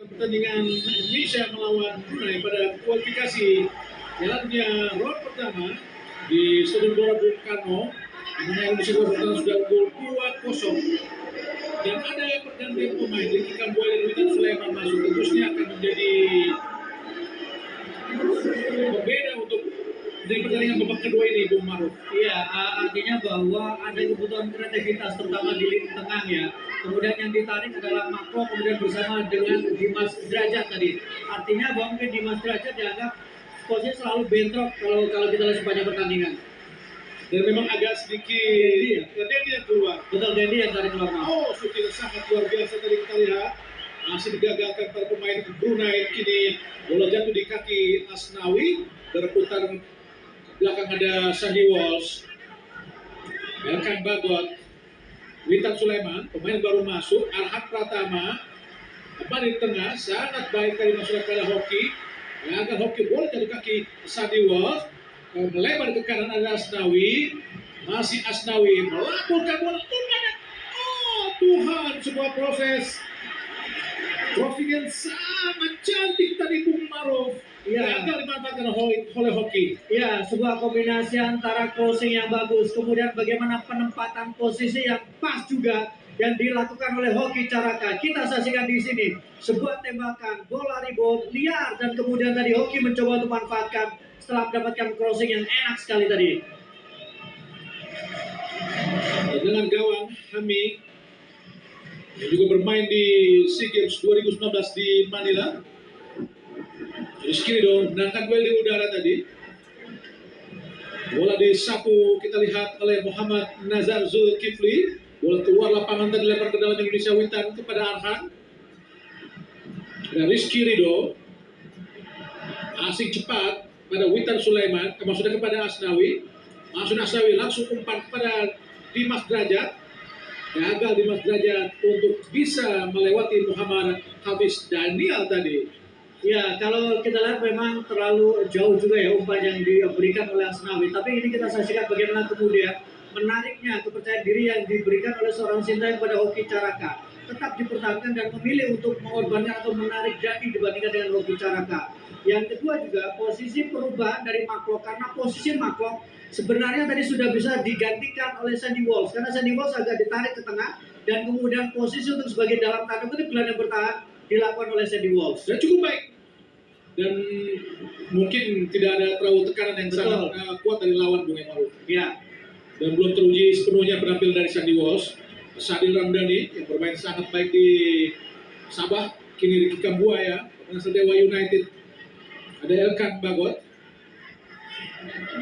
pertandingan Indonesia melawan Brunei pada kualifikasi Piala Dunia round pertama di Stadion Gelora Bung Karno, di mana Indonesia bertahan sudah unggul 2-0 dan ada pergantian pemain Ricky Kambuaya dan Witan Sulaiman masuk, tentunya akan menjadi pembeda untuk dari pertandingan babak kedua ini, Bung Maruf. Iya, artinya bahwa ada kebutuhan kreativitas terutama di lini tengah ya. Kemudian yang ditarik adalah Makro kemudian bersama dengan Dimas Derajat tadi. Artinya bahwa mungkin Dimas Derajat dianggap posisi selalu bentrok kalau kita lihat sepanjang pertandingan. Dan memang agak sedikit Dendi yang keluar. Betul, Dendi yang tarik keluar. Oh, syuting sangat luar biasa tadi kita lihat. Masih digagalkan para pemain Brunei. Kini bola jatuh di kaki Asnawi, berputar belakang ada Sandy Walsh, Elkan Bagot, Witan Sulaiman, pemain baru masuk, Arhat Pratama, apa di tengah, sangat baik tadi masuk pada hoki, agar hoki bola jatuh kaki Sandy Walsh, melebar ke kanan ada Asnawi, masih Asnawi melaporkan bola, oh Tuhan, sebuah proses crossing yang sangat cantik tadi Bung Maruf. Ya, gagal dimanfaatkan oleh hoki. Ya, sebuah kombinasi antara crossing yang bagus, kemudian bagaimana penempatan posisi yang pas juga yang dilakukan oleh Hoki Caraka. Kita saksikan di sini sebuah tembakan bola rebound liar dan kemudian tadi Hoki mencoba untuk manfaatkan setelah mendapatkan crossing yang enak sekali tadi. Dengan gawang Hami yang juga bermain di SEA Games 2019 di Manila. Rizky Ridho menangkan duel di udara tadi. Bola disapu kita lihat oleh Muhammad Nazar Zulkifli. Bola keluar lapangan tadi dilempar ke dalam Indonesia Witan kepada Arhan. Dan Rizky Ridho asing cepat pada Witan Sulaiman, maksudnya kepada Asnawi. Maksud Asnawi langsung umpan kepada Dimas Derajat. Gagal Dimas Derajat untuk bisa melewati Muhammad Hafiz Daniel tadi. Ya, kalau kita lihat memang terlalu jauh juga ya umpan yang diberikan oleh Asnawi. Tapi ini kita saksikan bagaimana kemudian menariknya kepercayaan diri yang diberikan oleh seorang Sintayong pada Hoki Caraka. Tetap dipertahankan dan memilih untuk mengorbankan atau menarik Dani dibandingkan dengan Hoki Caraka. Yang kedua juga posisi perubahan dari Makro, karena posisi Makro sebenarnya tadi sudah bisa digantikan oleh Sandy Walsh, karena Sandy Walsh agak ditarik ke tengah dan kemudian posisi untuk sebagai dalam tanda kutip gelandang bertahan dilakukan oleh Sandy Walsh. Dan cukup baik. Dan mungkin tidak ada terlalu tekanan yang sangat kuat dari lawan Bung Maruf. Ya. Dan belum teruji sepenuhnya penampilan dari Sandy Walsh. Sadil Ramdhani yang bermain sangat baik di Sabah, kini Ricky Kambuaya, pemain Dewa United. Ada Elkan Bagot.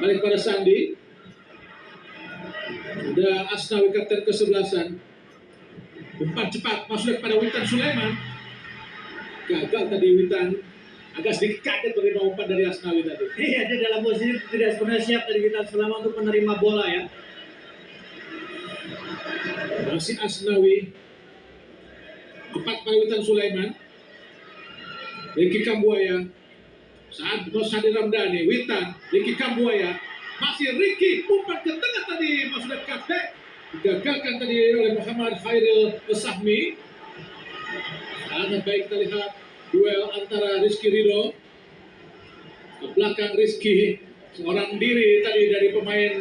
Balik pada Sandi. Ada Asnawi kapten ke-11. Umpan cepat masuk kepada Witan Sulaiman. Gagal tadi Witan. Agak sedikit kaget menerima umpan dari Asnawi tadi. Iya, dia dalam posisi tidak sepenuhnya siap dari Witan Sulaiman untuk menerima bola ya. Masih Asnawi. Tepat pada Witan Sulaiman. Ricky Kambuaya. Saat Sadil Ramdhani, Witan, Ricky Kambuaya. Masih Ricky, umpan ke tengah tadi. Masuk ke kapten. Digagalkan tadi oleh Muhammad Khairil Sahmi. Sangat baik kita lihat duel antara Rizky Ridho ke belakang Rizky, seorang diri tadi dari pemain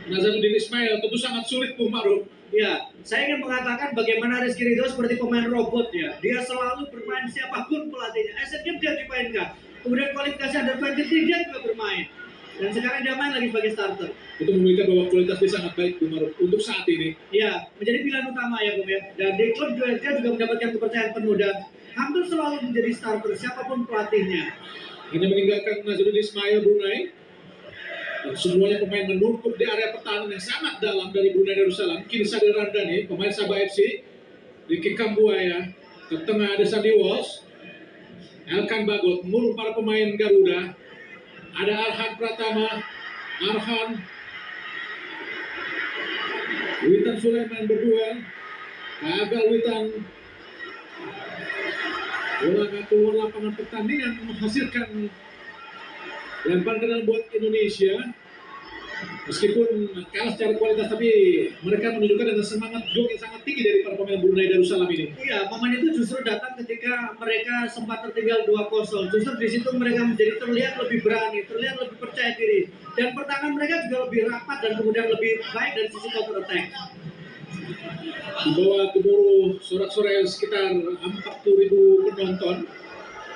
Nazaruddin Ismail, tentu sangat sulit Bung Maruf. Ya, saya ingin mengatakan bagaimana Rizky Ridho seperti pemain robot ya. Dia selalu bermain siapapun pelatihnya. Asian Games dia dimainkan. Kemudian kualifikasi Under 23 dia juga bermain. Dan sekarang dia main lagi sebagai starter. Itu membuktikan bahwa kualitas dia sangat baik Bung Maruf untuk saat ini. Ya, menjadi pilihan utama ya Bung ya. Dan di klub juga dia juga mendapatkan kepercayaan penuh dan hampir selalu menjadi starter siapapun pelatihnya. Hanya meninggalkan Nazaruddin Ismail Brunei. Dan semuanya pemain menumpuk di area pertahanan yang sangat dalam dari Brunei Darussalam. Kini Sadil Ramdhani, pemain Sabah FC. Ricky Kambuaya, ke tengah ada Sandy Walsh. Elkan Bagot, mengurung para pemain Garuda. Ada Arhan Pratama, Arhan. Witan Sulaiman berduel. Gagal Witan. Bola keluar lapangan pertandingan menghasilkan lempar ke dalam buat Indonesia. Meskipun kalah secara kualitas, tapi mereka menunjukkan dengan semangat juang yang sangat tinggi dari para pemain Brunei Darussalam ini. Iya, momen itu justru datang ketika mereka sempat tertinggal 2-0. Justru di situ mereka menjadi terlihat lebih berani, terlihat lebih percaya diri. Dan pertahanan mereka juga lebih rapat dan kemudian lebih baik dari sisi counter attack. Di bawah gemuruh sorak-sorai sekitar 40.000 penonton,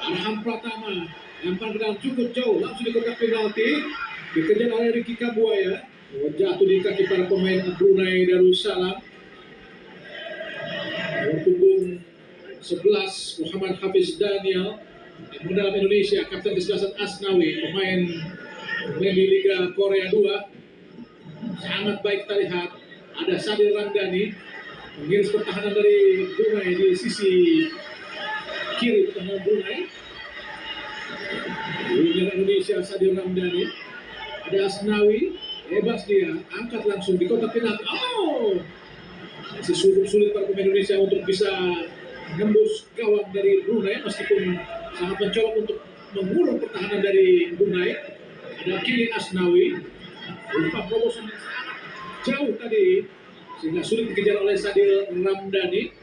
Arham Pratama lempar ke dalam cukup jauh, langsung di kotak penalti, dikejar oleh Ricky Kabuaya, jatuh di kaki para pemain Brunei Darussalam. Nomor punggung 11 Muhammad Hafiz Daniel, yang mendalam Indonesia, kapten kesebelasan Asnawi, pemain di Liga Korea 2, sangat baik kita lihat. Ada Sadil Ramdhani mengiris pertahanan dari Brunei di sisi kiri pertahanan Brunei. Winger Indonesia Sadil Ramdhani, ada Asnawi, bebas dia, angkat langsung di kotak penalti. Oh, masih sulit para pemain Indonesia untuk bisa menembus gawang dari Brunei, meskipun sangat mencolok untuk mengurung pertahanan dari Brunei. Ada Kili Asnawi, umpan terobosan yang sangat jauh tadi sehingga sulit dikejar oleh Sadil Ramdhani.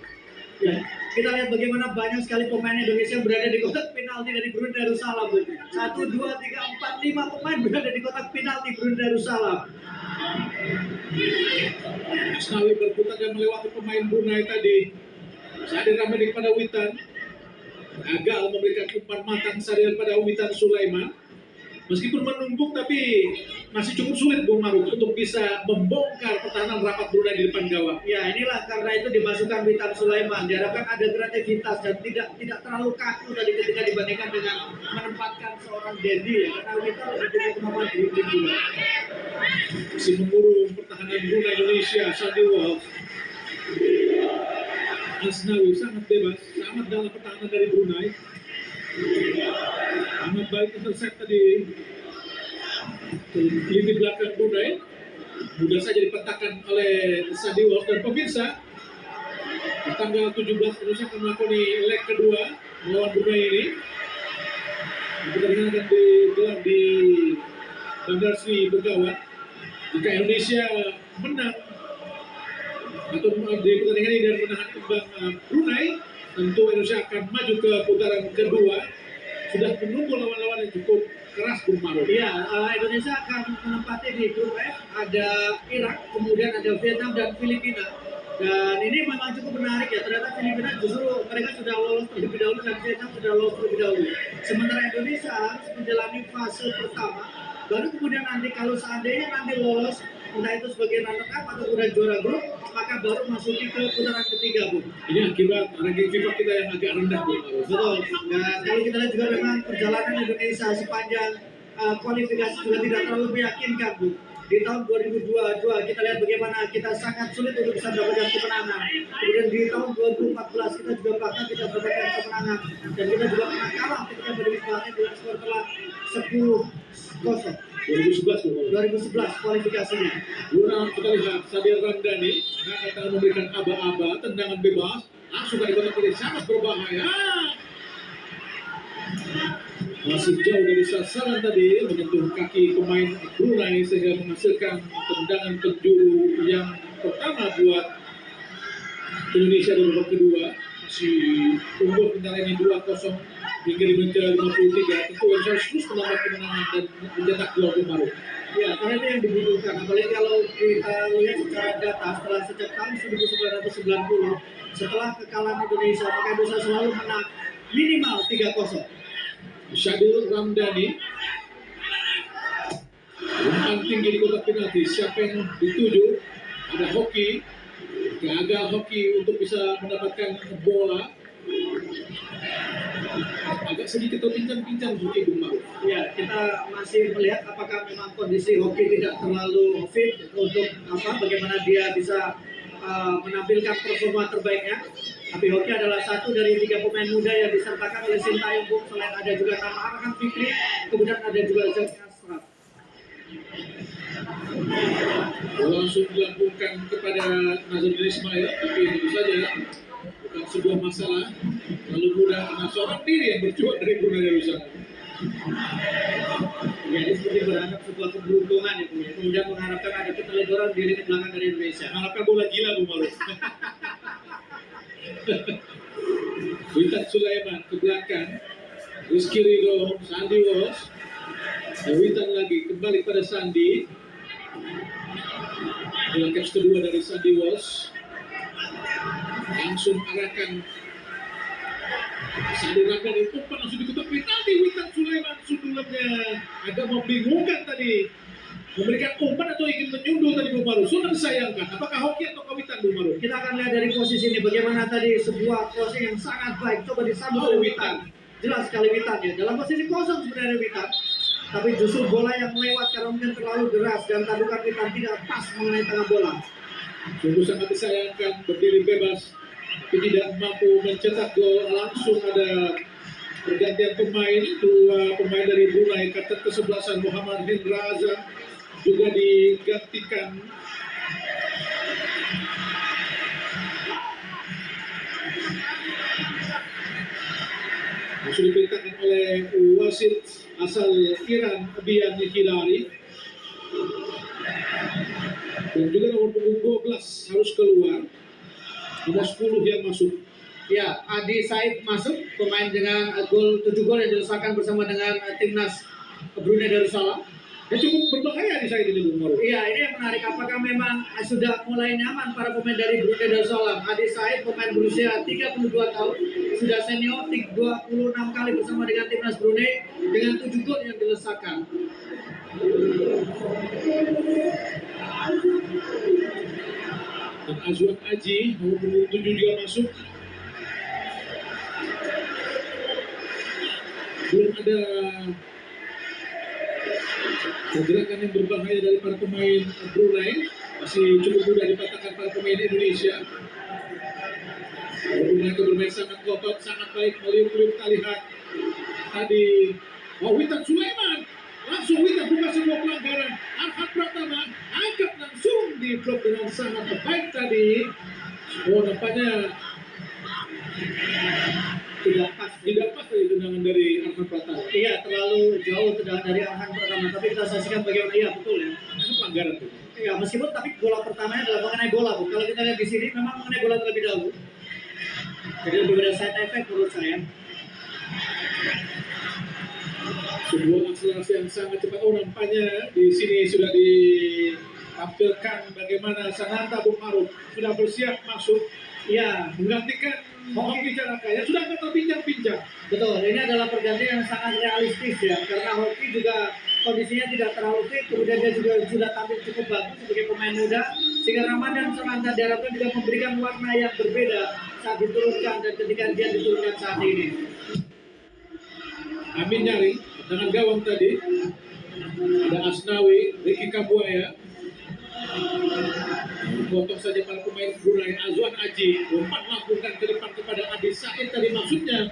Ya, kita lihat bagaimana banyak sekali pemain Indonesia berada di kotak penalti dari Brunei Darussalam. 1, 2, 3, 4, 5 pemain berada di kotak penalti Brunei Darussalam. Asnawi berputar dan melewati pemain Brunei tadi. Sadil Ramdhani kepada Witan, gagal memberikan umpan matang Sadil pada Witan Sulaiman. Meskipun menumpuk, tapi masih cukup sulit Bung Maruf untuk bisa membongkar pertahanan rapat Brunei di depan gawang. Ya, inilah karena itu dimasukkan Witan Sulaiman. Diharapkan ada kreativitas dan tidak terlalu kaku tadi ketika dibandingkan dengan menempatkan seorang Dedi ya. Karena Witan lebih punya kemampuan dribbling juga. Masih mengurung pertahanan Brunei Indonesia, Sandy Walsh. Asnawi sangat bebas, sangat dalam pertahanan dari Brunei. Amat baik intercept tadi lini belakang Brunei, mudah saja dipetakan oleh Sandy Walsh. Dan pemirsa, di tanggal 17 Indonesia akan melakoni leg kedua melawan Brunei ini. Pertandingan akan digelar di Bandar Sri Begawan. Jika Indonesia menang atau di pertandingan ini dan menahan imbang Brunei, tentu Indonesia akan maju ke putaran kedua. Sudah menunggu lawan-lawan yang cukup keras Bung Maruf. Iya, Indonesia akan menempati di grup F, ada Irak, kemudian ada Vietnam dan Filipina. Dan ini memang cukup menarik ya, ternyata Filipina justru mereka sudah lolos terlebih dahulu dan Vietnam sudah lolos terlebih dahulu. Sementara Indonesia harus menjalani fase pertama, baru kemudian nanti kalau seandainya nanti lolos, entah itu sebagai runner up atau udah juara grup, maka baru masuki ke putaran ketiga, Bu. Ini akibat ranking FIFA kita yang agak rendah, Bu. Betul. Dan kalau kita lihat juga memang perjalanan Indonesia sepanjang kualifikasi juga tidak terlalu meyakinkan, Bu. Di tahun 2022 kita lihat bagaimana kita sangat sulit untuk bisa mendapatkan kemenangan. Kemudian di tahun 2014 kita juga bahkan tidak mendapatkan kemenangan dan kita juga pernah kalah ketika berdebat dengan skor telak 10-0. 2011 kualifikasinya. Luna kita lihat Sadil Ramdhani akan memberikan aba-aba, tendangan bebas, langsung dari kotak penalti, sangat berbahaya. Masih jauh dari sasaran tadi, menyentuh kaki pemain Brunei sehingga menghasilkan tendangan penjuru yang pertama buat Indonesia di babak kedua. Masih unggul tendangan ini 2-0 hingga di menit 53. Tentu Indonesia harus terus menambah kemenangan dan mencetak gol baru. Ya, karena itu yang dibutuhkan. Apalagi kalau kita lihat secara data setelah sejak tahun 1990, setelah kekalahan Indonesia, maka Indonesia selalu menang minimal 3-0. Sadil Ramdhani, umpan tinggi di kotak penalti. Siapa yang dituju? Ada Hoki, gagal Hoki untuk bisa mendapatkan bola. Agak sedikit terpincang-pincang Hoki Bung Maruf. Ya, kita masih melihat apakah memang kondisi Hoki tidak terlalu fit untuk bagaimana dia bisa menampilkan performa terbaiknya. Tapi Hoki adalah satu dari 3 pemain muda yang disertakan oleh Sintayong, Bung. Selain ada juga nama Arhan Fikri, kemudian ada juga Zaki Ashraf. Langsung dilambungkan kepada Nazarudin Ismail, tapi tentu saja bukan sebuah masalah. Lalu mudah karena seorang diri yang berjuang dari Brunei Darussalam. Ya, ini seperti berharap sebuah keberuntungan itu ya. Kemudian mengharapkan ada keteledoran di lini belakang dari Indonesia. Mengharapkan bola gila Bu Maruf. Witan Sulaiman ke belakang, Rizky Ridho, Sandi Walsh, dan Witan lagi kembali pada Sandi. Bola catch kedua dari Sandi Walsh, langsung arahkan Sandi Ramadhani, umpan langsung ditutup tadi Witan Sulaiman. Sundulannya agak membingungkan tadi, memberikan umpan atau ingin menyundul tadi Bu Maruf. Sudah disayangkan, apakah hoki atau kawitan Bu Maruf? Kita akan lihat dari posisi ini bagaimana tadi sebuah crossing yang sangat baik coba disambut oleh Witan. Jelas sekali Witan ya, dalam posisi kosong sebenarnya Witan. Tapi justru bola yang lewat karena mungkin terlalu deras dan tadukan Witan tidak pas mengenai tengah bola. Sungguh sangat disayangkan, berdiri bebas tapi tidak mampu mencetak gol. Langsung ada pergantian pemain, dua pemain dari Brunei. Kapten kesebelasan Muhammad Hendraza juga digantikan sudah diperintahkan oleh wasit asal Iran, Bian Hidari. Dan juga nomor punggung 12 harus keluar, nomor 10 yang masuk. Ya, Adi Said masuk, pemain dengan gol 7 gol yang dilesakan bersama dengan timnas Brunei Darussalam. Dan cukup berbahaya di saya ini Bu Maruf. Iya, ini yang menarik. Apakah memang sudah mulai nyaman para pemain dari Brunei Darussalam? Adi Said, pemain berusia 32 tahun, sudah senior 26 kali bersama dengan timnas Brunei dengan 7 gol yang dilesakan. Dan Azwan Aji, nomor punggung 7 juga masuk. Belum ada pergerakan yang berbahaya dari para pemain Brunei. Masih cukup mudah dipatahkan para pemain Indonesia. Mereka bermain sangat kokoh, sangat baik. Meliuk-liuk kita lihat tadi. Witan Sulaiman, langsung Witan buka sebuah pelanggaran. Arhan Pratama angkat langsung di blok dengan sangat baik tadi. Nampaknya tidak pas dari tendangan dari Arhan Pratama. Iya, terlalu jauh tendangan dari Arhan Pratama. Tapi kita saksikan bagaimana, iya betul ya. Itu pelanggaran tuh. Ya, meskipun tapi bola pertamanya adalah mengenai bola, Bu. Kalau kita lihat di sini memang mengenai bola terlebih dahulu. Jadi lebih pada side effect menurut saya. Sebuah akselerasi yang sangat cepat. Nampaknya di sini sudah ditampilkan bagaimana Sananta Bung Maruf sudah bersiap masuk Ya, menggantikan Hoki Caraka yang sudah agak terbincang-bincang. betul. Ini adalah pergantian yang sangat realistis ya, karena Hoki juga kondisinya tidak terlalu fit, kemudian dia juga sudah tampil cukup bagus sebagai pemain muda, sehingga Ramadan Sananta diharapkan juga memberikan warna yang berbeda saat diturunkan dan ketika dia diturunkan saat ini. Amin Nyari dengan gawang tadi. Ada Asnawi, Ricky Kabuaya. Potong saja para pemain Brunei. Azwan Aji umpan lakukan ke depan kepada Adi Said tadi, maksudnya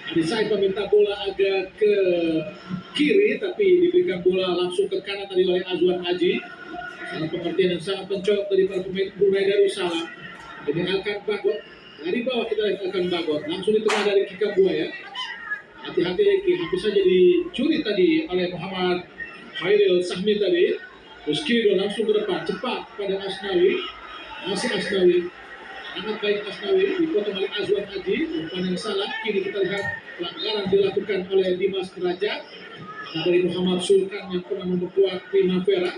Adi Said meminta bola agak ke kiri tapi diberikan bola langsung ke kanan tadi oleh Azwan Aji. Salah pengertian yang sangat mencolok dari para pemain Brunei Darussalam. Ini Alkan Bagot dari bawah, kita lihat Alkan Bagot langsung di tengah dari Kika Buaya. Hati-hati Eki, hampir saja dicuri tadi oleh Muhammad Khairil Sahmi tadi. Terus Kirido langsung ke depan, cepat pada Asnawi. Masih Asnawi, sangat baik Asnawi, dipotong oleh Azwan Aji. Umpan yang salah, kini kita lihat pelanggaran dilakukan oleh Dimas Derajat dari Muhammad Sultan yang pernah memperkuat Primavera.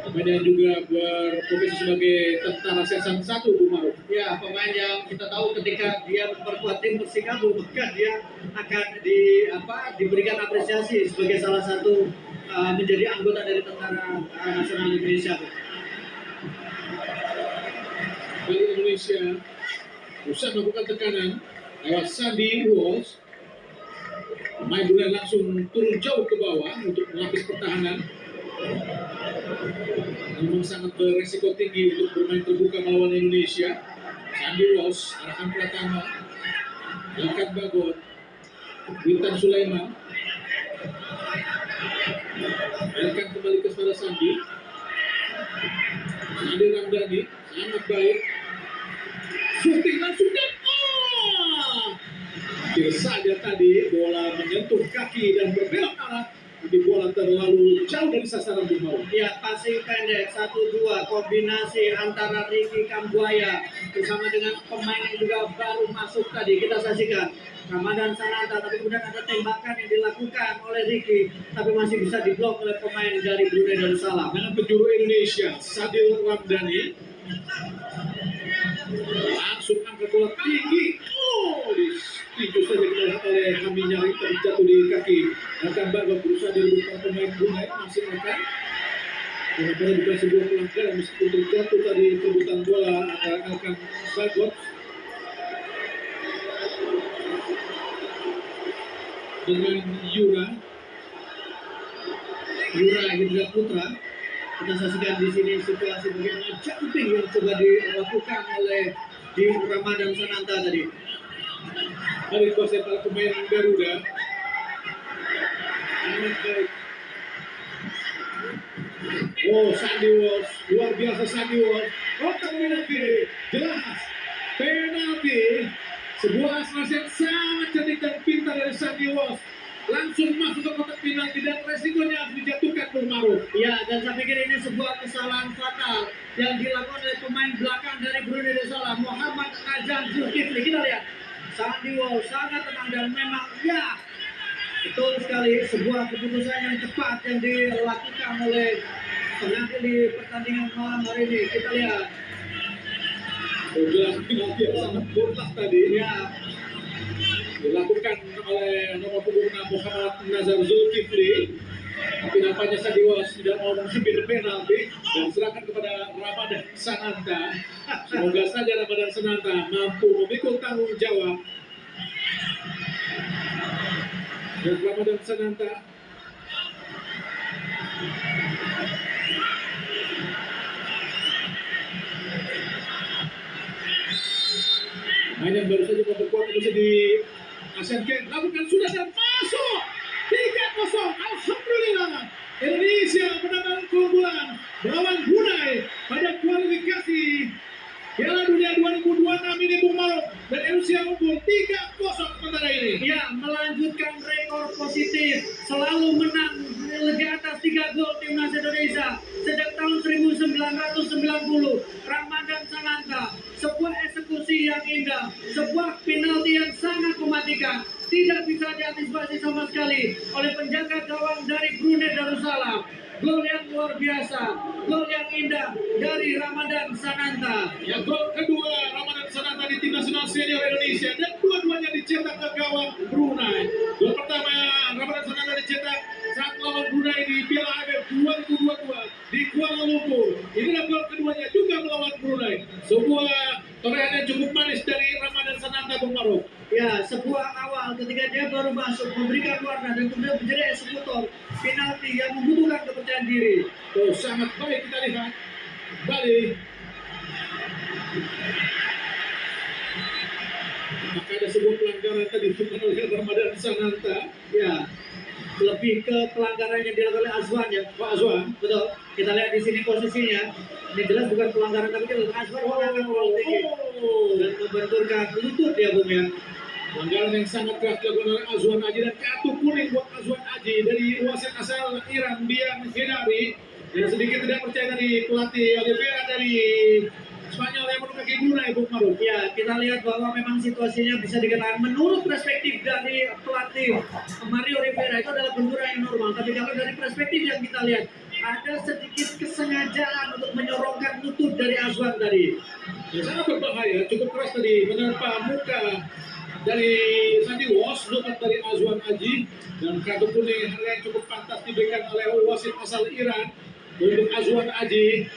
Pemain yang juga berprofesi sebagai tentara Sesan 1 Bu Maruf. Ya, pemain yang kita tahu ketika dia memperkuat tim Persikabo, maka dia akan diberikan apresiasi sebagai salah satu menjadi anggota dari Tentara Nasional Indonesia. Kali Indonesia berusaha melakukan tekanan lewat Sandi Walsh. Pemain Brunei langsung turun jauh ke bawah untuk melapis pertahanan. Memang sangat beresiko tinggi untuk bermain terbuka melawan Indonesia. Sandi Walsh, Arhan Pratama, Alkan Bagot, Witan Sulaiman. Alkan kembali kepada Sandi. Sandi Ramdhani sangat baik. Shooting langsung dan hampir saja tadi bola menyentuh kaki dan berbelok arah. tapi bola terlalu jauh dari sasaran Bung Maru. Ya, passing pendek 1-2 kombinasi antara Ricky Kambuaya bersama dengan pemain yang juga baru masuk tadi. Kita saksikan Ramadan Sananta, tapi kemudian ada tembakan yang dilakukan oleh Ricky, tapi masih bisa diblok oleh pemain dari Brunei Darussalam. Dengan penjuru Indonesia Sadil Ramdhani langsung angkat bola tinggi. Ditinju saja dilihat oleh Hami Nyari, terjatuh di kaki. Akan Bagong berusaha direbutkan pemain Brunei, masih akan benar-benar bukan sebuah pelanggaran meskipun terjatuh tadi perebutan bola antara Akan Bagong dengan Yura Hidra Putra. Kita saksikan di sini situasi bagaimana jumping yang coba dilakukan oleh di Ramadan Sananta tadi. dari kuasa para pemain Garuda. Oh, Sandy Walsh, luar biasa Sandy Walsh. Kotak penalti, jelas penalti. Sebuah asas yang sangat cerdik dan pintar dari Sandy Walsh. Langsung masuk ke kotak penalti dan resikonya harus dijatuhkan Bung Maru. Ya, dan saya pikir ini sebuah kesalahan fatal yang dilakukan oleh pemain belakang dari Brunei Darussalam, Muhammad Azan Zulkifli. Kita lihat, Sandy Walsh sangat tenang dan memang ya betul sekali sebuah keputusan yang tepat yang dilakukan oleh penampilan di pertandingan malam hari ini. Kita lihat. Oh, jelas penalti yang sangat mutlak tadi. Ya, Dilakukan oleh nomor punggung 6 Muhammad Nazar Zulkifli. Tapi nampaknya Sandy Walsh tidak mau mencibir penalti dan serahkan kepada Ramadan Sananta. Semoga saja Ramadan Sananta mampu memikul tanggung jawab. Dan Ramadan Sananta main yang baru saja memperkuat Indonesia di Asian Games lakukan sudah dan masuk 3-0. Alhamdulillah Indonesia menambah keunggulan melawan Brunei pada kualifikasi Piala Dunia 2026 ini Bung Maru, dan Indonesia unggul 3-0 sementara ini. ya, melanjutkan rekor positif, selalu menang di atas 3 gol timnas Indonesia sejak tahun 1990. Ramadan Sananta, sebuah eksekusi yang indah, sebuah penalti yang sangat mematikan, tidak bisa diantisipasi sama sekali oleh penjaga gawang dari Brunei Darussalam. Gol yang luar biasa, gol yang indah dari Ramadan Sananta. Ya, gol kedua Ramadan Sananta di tim nasional senior Indonesia dan dua-duanya dicetak ke gawang Brunei. Gol pertama Ramadan Sananta dicetak saat melawan Brunei di Piala AFF 2022 di Kuala Lumpur. Inilah gol keduanya juga melawan Brunei. Sebuah torehan yang cukup manis dari Ramadan Sananta Bung Maru. Ya, sebuah awal ketika dia baru masuk memberikan warna dan kemudian menjadi eksekutor penalti yang membutuhkan kepercayaan diri. Oh, sangat baik kita lihat. Balik. Maka ada sebuah pelanggaran tadi dilakukan oleh Ramadan Sananta. Ya, lebih ke pelanggaran yang dilakukan oleh Azwan ya. Pak Azwan. Betul. Kita lihat di sini posisinya. Ini jelas bukan pelanggaran tapi kita lihat Azwan mengangkat terlalu tinggi dan membenturkan lutut ya Bung ya. Pelanggaran yang sangat keras dilakukan oleh Azwan Aji dan kartu kuning buat Azwan Aji dari wasit asal Iran Dian Hidari. Dan sedikit tidak percaya dari pelatih Oliveira dari Spanyol yang menukaki Brunei Bung Maru. Ya, kita lihat bahwa memang situasinya bisa dikatakan menurut perspektif dari pelatih Mario Rivera itu adalah benturan yang normal. Tapi kalau dari perspektif yang kita lihat, ada sedikit kesengajaan untuk menyorongkan lutut dari Azwan tadi. Ya, sangat berbahaya, cukup keras tadi menerpa muka dari Sandy Walsh, lutut dari Azwan Aji, dan kartu kuning yang cukup pantas diberikan oleh wasit asal Iran untuk Azwan Aji.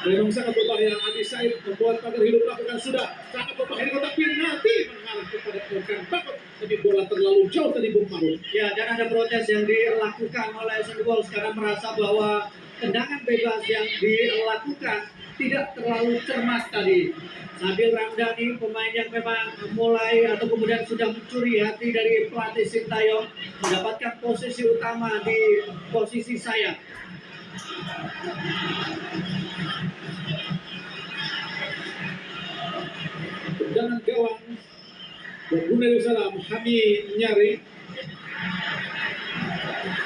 Memang sangat berbahaya. Adi Said membuat pagar hidup lakukan sudah sangat berbahaya kotak penalti mengarah kepada rekan Bakot, tapi bola terlalu jauh tadi Bung Maru. Ya, dan ada protes yang dilakukan oleh Sandy Walsh karena merasa bahwa tendangan bebas yang dilakukan tidak terlalu cermat tadi. Sadil Ramdhani, pemain yang memang mulai atau kemudian sudah mencuri hati dari pelatih Sintayong, mendapatkan posisi utama di posisi sayap. Tendangan gawang dan Brunei Darussalam Hami Nyari.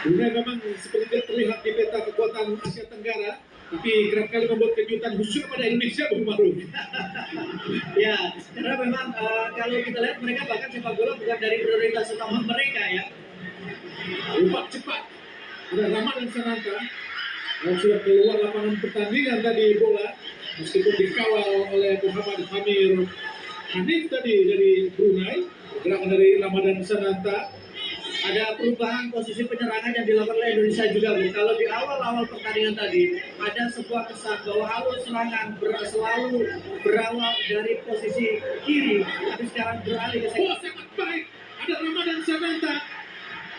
Brunei memang seperti tidak terlihat di peta kekuatan Asia Tenggara, tapi kerap kali membuat kejutan khusus kepada Indonesia, Bung Maruf. Ya, karena memang kalau kita lihat mereka bahkan sepak bola bukan dari prioritas utama mereka ya. Umpan cepat. Ada Ramadan Sananta yang sudah keluar lapangan pertandingan tadi bola, meskipun dikawal oleh Muhammad Hamir Hanif tadi dari Brunei. Gerakan dari Ramadan Sananta. Ada perubahan posisi penyerangan yang dilakukan oleh Indonesia juga, Bu. Kalau di awal-awal pertandingan tadi ada sebuah kesan bahwa alur serangan selalu berawal dari posisi kiri, tapi sekarang beralih ke Oh, sangat baik. Ada Ramadan Sananta.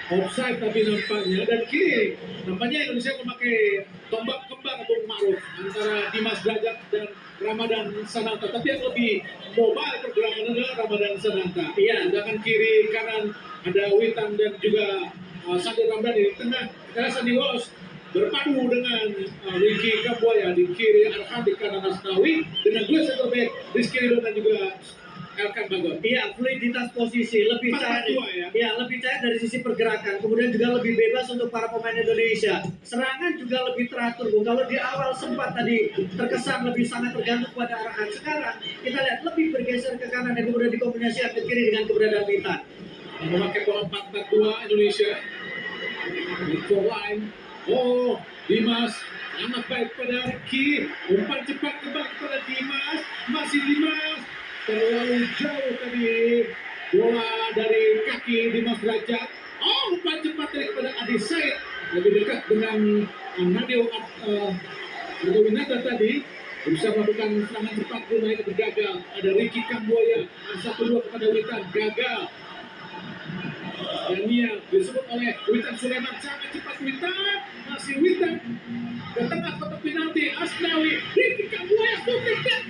Offside tapi nampaknya, dan kini nampaknya Indonesia memakai tombak kembar Bung Maruf antara Dimas Derajat dan Ramadan Sananta, tapi yang lebih mobile pergerakan adalah Ramadan Sananta. Iya. Sedangkan kiri kanan ada Witan dan juga Sandi Ramdhani di tengah. Karena Sandy Walsh berpadu dengan Ricky Kambuaya di kiri, Arhan di kanan Asnawi, dengan dua center back Rizky Ridho dan juga Elkan Bagot. Iya, fluiditas posisi lebih cair. 4-4-2 ya. Iya, lebih cair dari sisi pergerakan. Kemudian juga lebih bebas untuk para pemain Indonesia. Serangan juga lebih teratur, Bu. Kalau di awal sempat tadi terkesan lebih sangat tergantung pada arahan. Sekarang kita lihat lebih bergeser ke kanan dan kemudian dikombinasikan ke kiri dengan keberadaan Witan. Memakai pola 4-4-2 Indonesia. Nico line. Oh, Dimas sangat baik pada Ricky. Umpan cepat kembali kepada Dimas. Masih Dimas. Terlalu jauh tadi bola dari kaki Dimas Derajat. Oh, umpan cepat dari kepada Adi Said. Lebih dekat dengan Nadio Ardowinata tadi. Berusaha melakukan serangan cepat Brunei tapi gagal. Ada Ricky Kambuaya. 1-2 kepada Witan. Gagal. Dan dia disebut oleh Witan Sulaiman. Sangat cepat Witan. Masih Witan. Ke tengah kotak penalti. Asnawi. Ricky Kambuaya. Shooting dan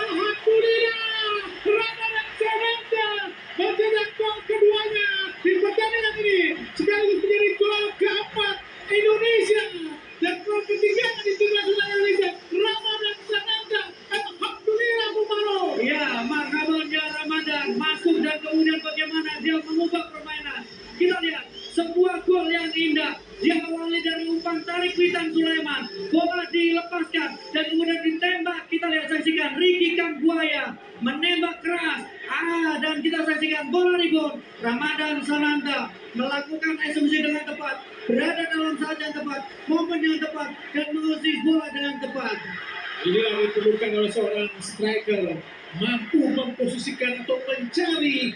alhamdulillah, Ramadan Sananta mencetak gol keduanya di pertandingan ini, sekaligus menjadi gol keempat Indonesia dan gol ketiga di tim nasional Indonesia. Ramadan Sananta, alhamdulillah, Bung Maro. Ya, marhaban ya Ramadan masuk dan kemudian bagaimana dia mengubah permainan. Kita lihat sebuah gol yang indah. Dia awali dari umpan tarik Witan Sulaiman. Bola dilepaskan dan kemudian ditembak. Kita lihat saksikan Ricky Kambuaya menembak keras. Dan kita saksikan bola rebound. Ramadan Sananta melakukan eksekusi dengan tepat, berada dalam saat yang tepat, momen yang tepat, dan mengusir bola dengan tepat. Inilah yang diperlukan oleh seorang striker, mampu memposisikan atau mencari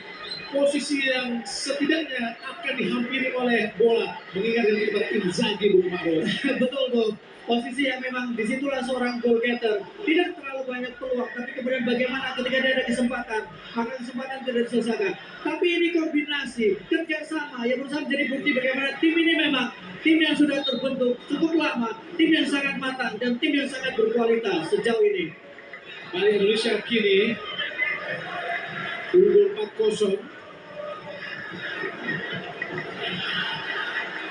posisi yang setidaknya akan dihampiri oleh bola, mengingat dengan kepada Inzaghi, Bung Maro. Betul, Bu. Posisi yang memang disitulah seorang goal getter. Tidak terlalu banyak peluang, tapi kemudian bagaimana ketika dia ada kesempatan, maka kesempatan tidak diselesaikan. Tapi ini kombinasi, kerjasama yang berusaha menjadi bukti bagaimana tim ini memang tim yang sudah terbentuk cukup lama, tim yang sangat matang, dan tim yang sangat berkualitas sejauh ini. Bali Indonesia kini unggul 4-0.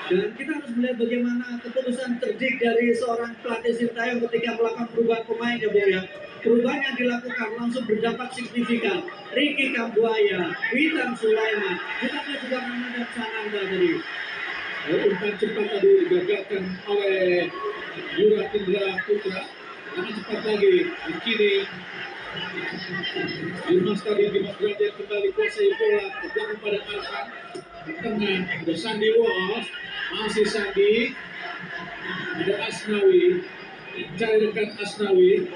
Dan kita harus melihat bagaimana keputusan cerdik dari seorang pelatih Sintayong ketika melakukan perubahan pemain ya, Bu ya. Perubahan yang dilakukan langsung berdampak signifikan. Ricky Kambuaya, Witan Sulaiman, kita lihat juga Ramadan Sananta tadi. Umpan cepat tadi digagalkan oleh Yura Indra Putra. Karena cepat lagi di kiri. Dimas tadi Dimas Derajat kembali kuasai bola, bergabung pada Arhan. Di tengah ada Sandy Walsh, masih Sandy, ada Asnawi, cari dekat Asnawi,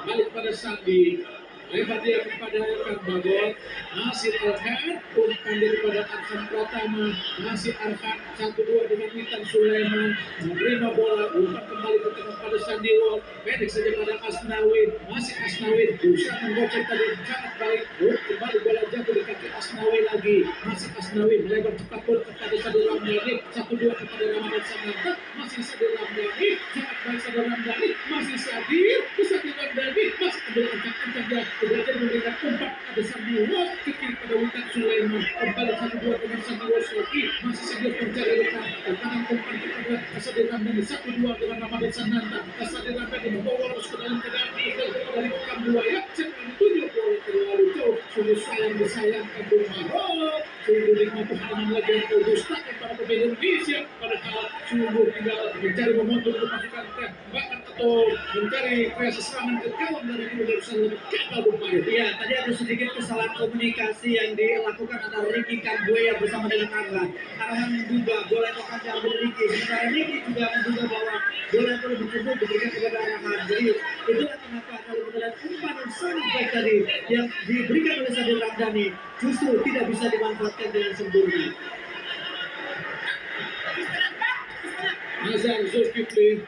balik pada Sandy, lebar dia kepada Elkan Bagot, masih Arhan, umpan daripada Arhan Pratama, masih Arhan 1-2 dengan Witan Sulaiman, menerima bola, umpan kembali ke tengah pada Sandy Walsh, pendek saja pada Asnawi, masih Asnawi, berusaha menggocek tadi sangat baik, kembali bola jatuh di kaki Asnawi lagi, masih Asnawi melebar cepat bola kepada Sadil Ramdhani, 1-2 kepada Ramadan Sananta, masih Sadil Ramdhani, sangat baik Sadil Ramdhani, masih Sadil Ramdhani, masih ambil ancang-ancang dia, belajar memberikan umpan ada Sandy Walsh, ke kiri pada Witan Sulaiman, kembali 1-2 dengan Sandy Walsh lagi, masih Sadil mencari depan, kanan umpan kepada Sadil Ramdhani, 1-2 dengan Ramadan Sananta, Sadil Ramdhani membawa terus ke dalam keadaan dari Kambuaya, sekarang 7 bola terlalu jauh, sungguh sayang disayangkan Bung Maro. halaman lagi yang dustakan para pemain Indonesia, padahal sungguh tinggal mencari momentum untuk masukkan tembakan atau mencari kreasi serangan ke gawang dari Darussalam lebih gagal bermain. Iya, tadi ada sedikit kesalahan komunikasi yang dilakukan antara Ricky Kambuaya bersama dengan Arhan. Arhan menduga bola itu akan diambil Ricky, sementara Ricky juga menduga bahwa bola itu lebih cenderung diberikan kepada Arhan. Jadi itulah kenapa kalau kita lihat umpan yang sangat baik tadi yang diberikan oleh Sadil Ramdhani justru tidak bisa dimanfaatkan dengan sempurna. Nazar Zulkifli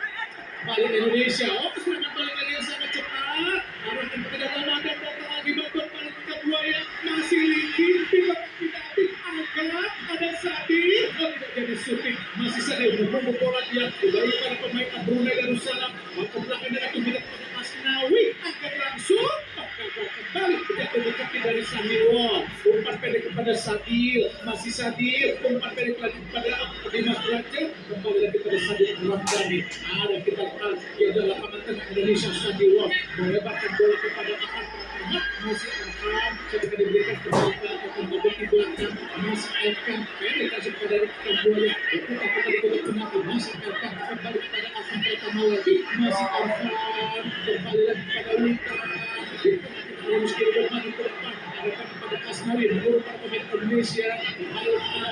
balik Indonesia. Oh, serangan balik lagi yang sangat cepat. Harus kedatangan dan datang lagi bantuan balik ke Buaya. Masih Ricky, angkat, ada Sadi. Oh, tidak jadi syuting. Masih Sadi membunuh bola dia. Kembali para pemain Brunei Darussalam. Ke belakang dengan tumbuhan pada Asnawi. Angkat langsung. Kembali jatuh dekati dari Sahiwal. Umpan pendek kepada Sadil. Masih Sadil. Umpan pendek lagi kepada Dimas Raja. Kembali lagi kepada Sadil Ramdhani. Ada kita lihat di lapangan tengah Indonesia. Sahiwal melebarkan bola kepada Ahmad. Masih Ahmad ketika diberikan kepada akan berbagi belakang. Masih akan pendek kasih kepada Kambuaya. Itu apa tadi kita kenapa masih akan kembali kepada Ahmad pertama lagi. Masih Ahmad kembali lagi kepada Wita. Harus kita bermain ke depan. Harapan kepada Asnawi menurut para pemain Indonesia. Lalu kepada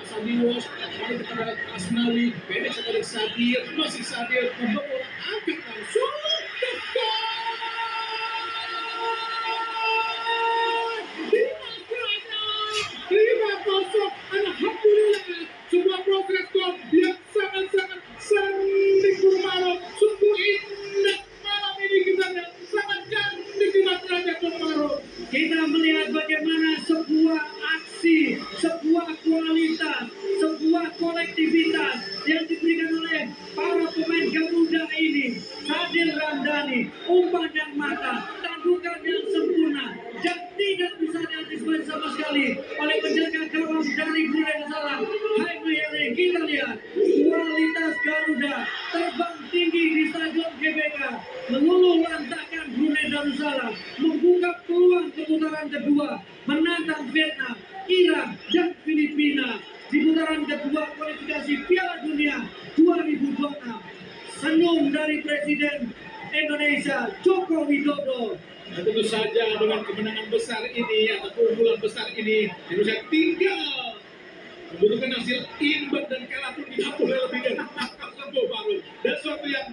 Sadiwas, lalu kepada Asnawi, pendek kepada Sadir, masih Sadir membawa bola angkat langsung ke gol. Lima kosong, alhamdulillah, sebuah progres gol yang sangat-sangat sungguh malam, sungguh indah malam ini kita lihat sangat cantik di Raja Keparo. Kita melihat bagaimana sebuah aksi, sebuah kualitas, sebuah kolektivitas yang diberikan oleh para pemain Garuda ini. Sadil Ramdhani, umpan yang mata, tandukan yang sempurna, dan tidak bisa diantisipasi sama sekali oleh penjaga gawang dari Brunei Darussalam. Hai Mayele, kita lihat kualitas Garuda terbang tinggi di Stadion GBK, meluluh lantakkan Brunei Darussalam, membuka peluang putaran kedua, menantang Vietnam, Irak, dan Filipina di putaran kedua kualifikasi Piala Dunia 2026. Senyum dari Presiden Indonesia Joko Widodo. Dan tentu saja dengan kemenangan besar ini atau keunggulan besar ini, Indonesia tinggal membutuhkan hasil imbang dan kalah pun tidak boleh lebih dari 4 gol baru. Dan suatu yang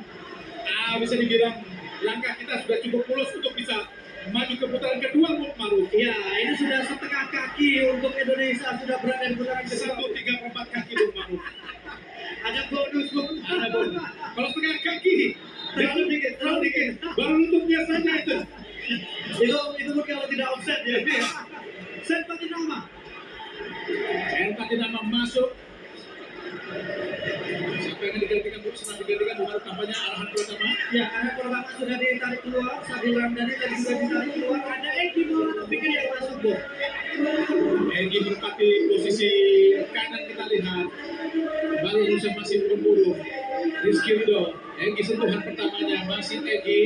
bisa dibilang langkah kita sudah cukup mulus untuk bisa maju ke putaran kedua, Maru. Ya, ini sudah setengah kaki untuk Indonesia sudah berada di putaran kedua. 1,3/4 kaki, Maru. Ada bonus, Ada bonus. Kalau setengah kaki, terlalu dikit, terlalu dikit. baru nutupnya saja itu. Itu pun kalau tidak offset ya. Sen Patinama. Sen Patinama masuk. Siapa yang digantikan? Senang digantikan bukan tampaknya arahan pertama. Ya, karena pertama sudah ditarik keluar, Sadil Ramdhani tadi juga ditarik keluar. Ada Egi Maulana Fikri yang masuk, Bu. Egi menempati posisi kanan, kita lihat. Baru Indonesia masih berburu. Rizky Ridho. Egi sentuhan pertamanya masih Egi.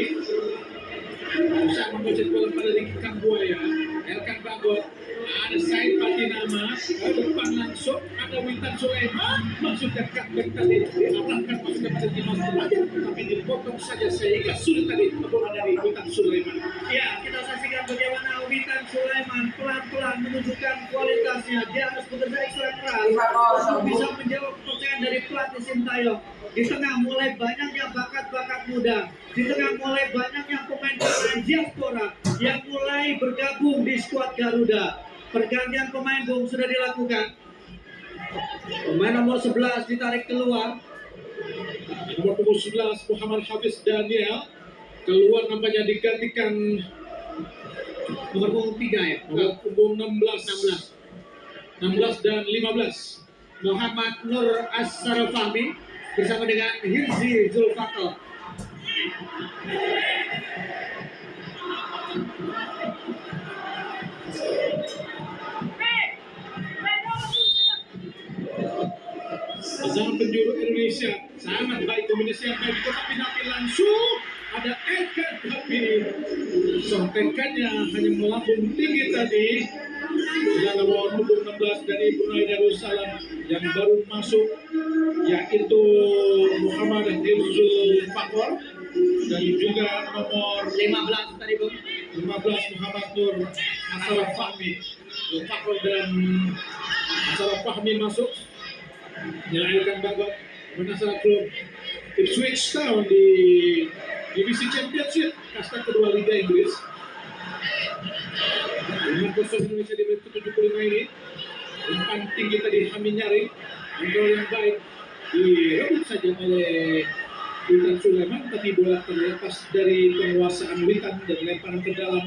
Bisa membocet bola pada Ricky Kambuaya. Elkan Bagot. Ada Said Patinama. Ke depan langsung ada Witan Sulaiman. Masuk dekat tadi. Diarahkan masuk kepada Dimas Raja. Tapi dipotong saja sehingga sulit tadi bola dari Witan Sulaiman. Ya, kita saksikan bagaimana Witan Sulaiman pelan-pelan menunjukkan kualitasnya. Dia harus bekerja ekstra keras untuk bisa menjawab kepercayaan dari pelatih Sintayong. Di tengah mulai banyaknya bakat-bakat muda, di tengah mulai banyaknya pemain-pemain diaspora yang mulai bergabung di skuad Garuda. Pergantian pemain, Bung, sudah dilakukan. Pemain nomor 11 ditarik keluar. Nomor punggung 11 Muhammad Hafiz Daniel keluar, nampaknya digantikan Nomor punggung 3 ya. nomor punggung 16 dan 15 Muhammad Nur As-Sarafahmi bersama dengan Hirzi Zulfaqar. Pasangan penjuru Indonesia sangat baik, kombinasi yang baik, tetapi nanti langsung ada Eka, tapi sontekannya hanya melambung tinggi tadi. Yang nomor punggung 16 dari Brunei Darussalam yang baru masuk, yaitu Muhammad Hifzul Fakhr, dan juga nomor 15 tadi Bung. 15 Muhammad Nur Asaraf Fahmi. Fakhr dan Asaraf Fahmi masuk menyelesaikan babak menasar klub Ipswich Town di divisi Championship kasta kedua Liga Inggris. Dengan kosong Indonesia di menit ke-75 ini, umpan tinggi tadi Hamid Nyari, kontrol yang baik direbut saja oleh Witan Sulaiman, tapi bola terlepas dari penguasaan Witan dan lemparan ke dalam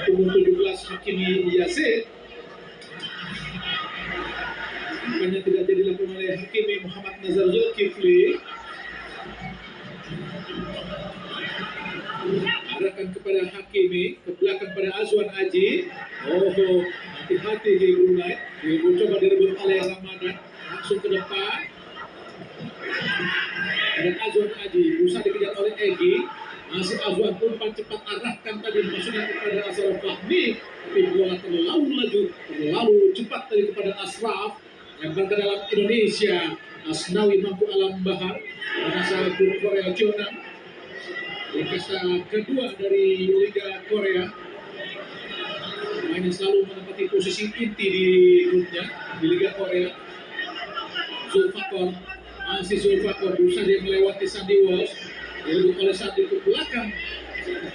punggung 17 Hakimi Yasir. Umpannya tidak jadi dilakukan oleh Hakimi Muhammad Nazar Zulkifli. Arahkan kepada Hakimi, ke belakang pada Azwan Aji. Oh, hati-hati di Brunei. Coba direbut oleh Ramadan, langsung ke depan. Dan Azwan Aji berusaha dikejar oleh Egi. Masih Azwan, umpan cepat arahkan tadi maksudnya kepada Asraf Fahmi, tapi bola terlalu laju, terlalu cepat tadi kepada Asraf. Yang ke dalam Indonesia, Asnawi mampu alam bahar asal klub Korea Jeonnam, kasta kedua dari Liga Korea. Pemain yang selalu menempati posisi inti di klubnya di Liga Korea. Zulfakor, masih Zulfakor berusaha dia melewati Sandy Walsh, direbut oleh Sandi ke belakang.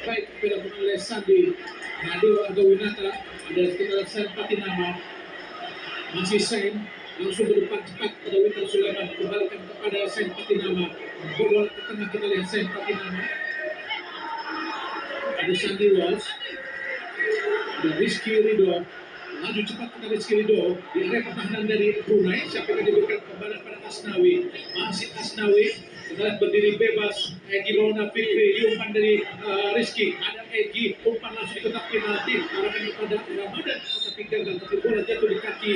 Baik dilakukan oleh Sandi. Nadio Argawinata, ada sekitar Sen Patinama, masih Sen langsung ke depan cepat pada Witan Sulaiman, kembalikan kepada Sen Patinama, bola ke tengah kita lihat Sen Patinama, ada Sandy Walsh, ada Rizky Ridho, laju cepat kepada Rizky Ridho di area pertahanan dari Brunei. Siapa yang diberikan kepada Asnawi, masih Asnawi, kita lihat berdiri bebas Egi Maulana Fikri, umpan dari Rizky, ada Egi, umpan langsung di kotak penalti, arahkan kepada Ramadan, tapi gagal, tapi bola jatuh di kaki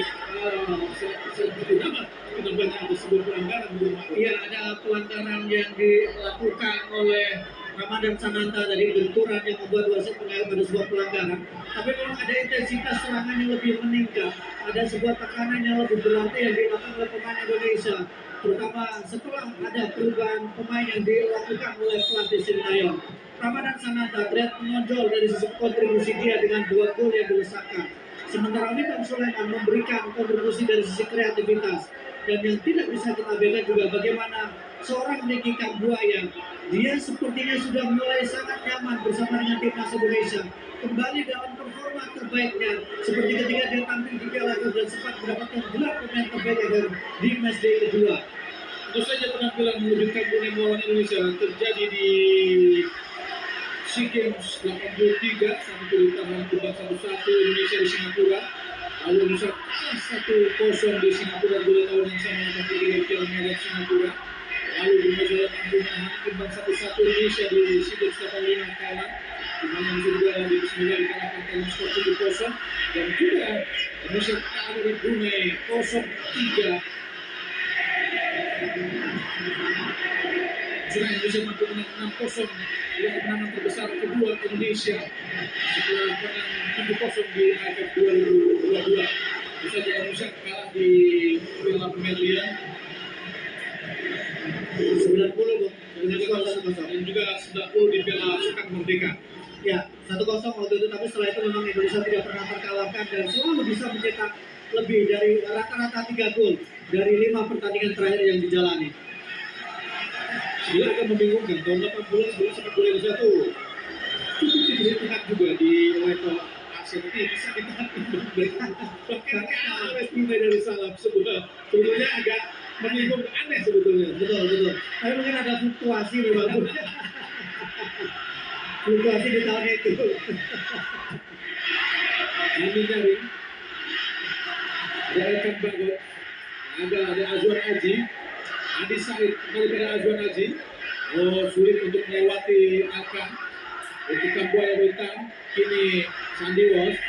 Patinama. Banyak ada sebuah pelanggaran. Iya, ada pelanggaran yang dilakukan oleh Ramadan Sananta dari benturan yang membuat wasit menilai pada sebuah pelanggaran. Tapi memang ada intensitas serangan yang lebih meningkat, ada sebuah tekanan yang lebih berarti yang dilakukan oleh pemain Indonesia, terutama setelah ada perubahan pemain yang dilakukan oleh pelatih Sintayong. Ramadan Sananta terlihat menonjol dari sisi kontribusi dia dengan 2 gol yang dilesakan. Sementara Witan Sulaiman memberikan kontribusi dari sisi kreativitas. Dan yang tidak bisa kita beda juga bagaimana seorang Niki Kambuaya, dia sepertinya sudah mulai sangat nyaman bersama dengan timnas Indonesia, kembali dalam performa terbaiknya seperti ketika dia tampil di Piala AFF dan sempat mendapatkan gelar pemain terbaik di matchday kedua. Tentu saja penampilan mengejutkan Brunei melawan Indonesia terjadi di SEA Games 83 saat itu di tangan Kubat 1-1 Indonesia di Singapura. Lalu Indonesia kalah 1-0 di Singapura 2 tahun yang sama untuk di Piala Merah Singapura. Lalu Indonesia mampu menahan imbang 1-1 Indonesia di SEA Games 85 Thailand, di mana juga di Bismillah dikalahkan Thailand skor 7-0, dan juga Indonesia kalah dari Brunei 0-3. Sudah Indonesia mampu menang 6-0 dengan kemenangan terbesar kedua Indonesia setelah menang 7-0 di AFF 2022. Tentu saja Indonesia kalah di Piala Pemilihan 90 Bung, dan juga 90 di Piala Sukan Merdeka. Ya, 1-0 waktu itu, tapi setelah itu memang Indonesia tidak pernah terkalahkan dan selalu bisa mencetak lebih dari rata-rata 3 gol dari 5 pertandingan terakhir yang dijalani. Sebenarnya akan membingungkan, tahun 80 sebelum sepak bola Indonesia itu cukup dilihat juga di level Asia, tapi bisa ditahan bahkan oleh Brunei Darussalam. Sebetulnya agak membingungkan, aneh sebetulnya. Betul. Tapi mungkin ada fluktuasi di Bang. Fluktuasi di tahun itu. Ini dari Rekan Bagot, ada Azwan Aji, Adi Said kembali pada Azwan Aji. Oh, sulit untuk melewati Alkan. Ketika Buaya Bintang, kini Sandy Walsh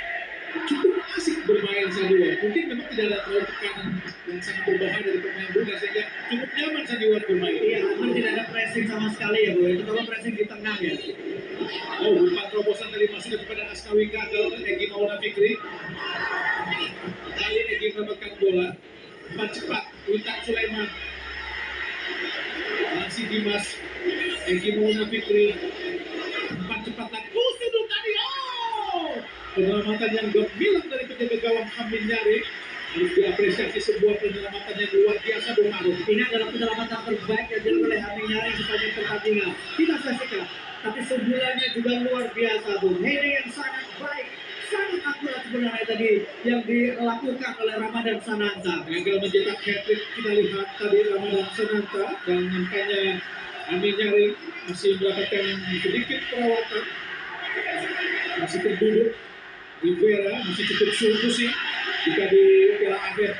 cukup asik bermain Sandy Walsh. Mungkin memang tidak ada terlalu tekanan yang sangat berbahaya dari pemain Brunei sehingga cukup nyaman Sandy Walsh bermain. Iya, memang tidak ada pressing sama sekali ya, Bu. Itu kalau pressing di tengah ya. Oh, umpan terobosan tadi masuk kepada Asnawi gagal. Egy Maulana Fikri. Kali Egy mendapatkan bola. Umpan cepat. Witan Sulaiman. Masih Dimas. Egy Maulana Fikri. Umpan cepat lagi. Sudut tadi. Oh! Penyelamatan yang gemilang dari penjaga gawang Hamid Nyari. Harus diapresiasi sebuah penyelamatan yang luar biasa, Bung Maruf. Ini adalah penyelamatan terbaik yang dilakukan oleh Hamid Nyari sepanjang pertandingan. Kita saksikan, tapi sebulannya juga luar biasa, Bung. Heading yang sangat baik, sangat akurat sebenarnya tadi yang dilakukan oleh Ramadan Sananta. Gagal mencetak hat-trick, kita lihat tadi Ramadan Sananta, dan nampaknya Hamid Nyari masih mendapatkan sedikit perawatan, masih terduduk. Rivera masih cukup suhu sih jika di Piala AFF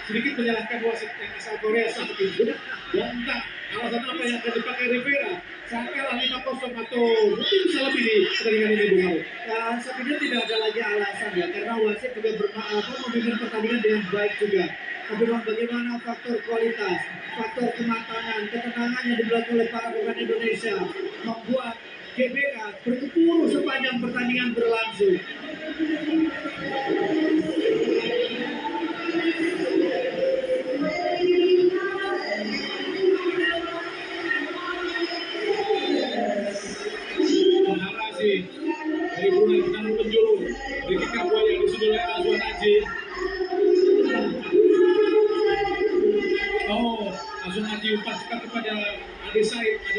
sedikit menyalahkan wasit yang asal Korea saat itu, dan entah alasan apa yang akan dipakai Rivera saat kalah 5-0 atau mungkin bisa lebih di pertandingan ini, Bung Haru. Saya pikir tidak ada lagi alasan ya, karena wasit juga memimpin pertandingan dengan baik juga. Tapi bagaimana faktor kualitas, faktor kematangan, ketenangan yang dilakukan oleh para pemain Indonesia membuat GBK berkepuru sepanjang pertandingan berlangsung. Narasi dari Brunei penanggung penjuru Ricky Kamboya yang disusul oleh Azwan Aji. Oh, Azwan Aji umpan cepat kepada Ade